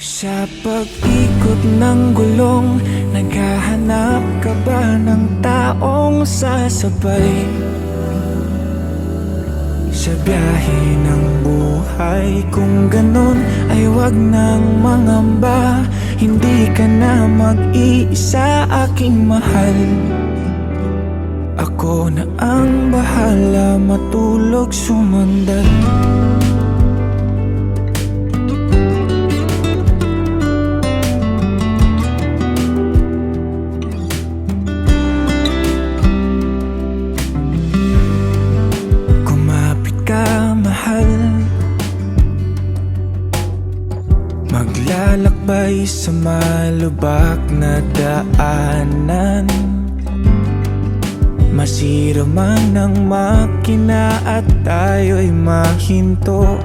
Sa pag-ikot ng gulong, naghahanap ka ba ng taong sasabay? Sa biyahe ng buhay, kung ganon ay wag nang mangamba. Hindi ka na mag-iisa, aking mahal. Ako na ang bahala, matulog, sumandal. Maglalakbay sa malubak na daanan, masira man ang makina at tayo'y mahinto.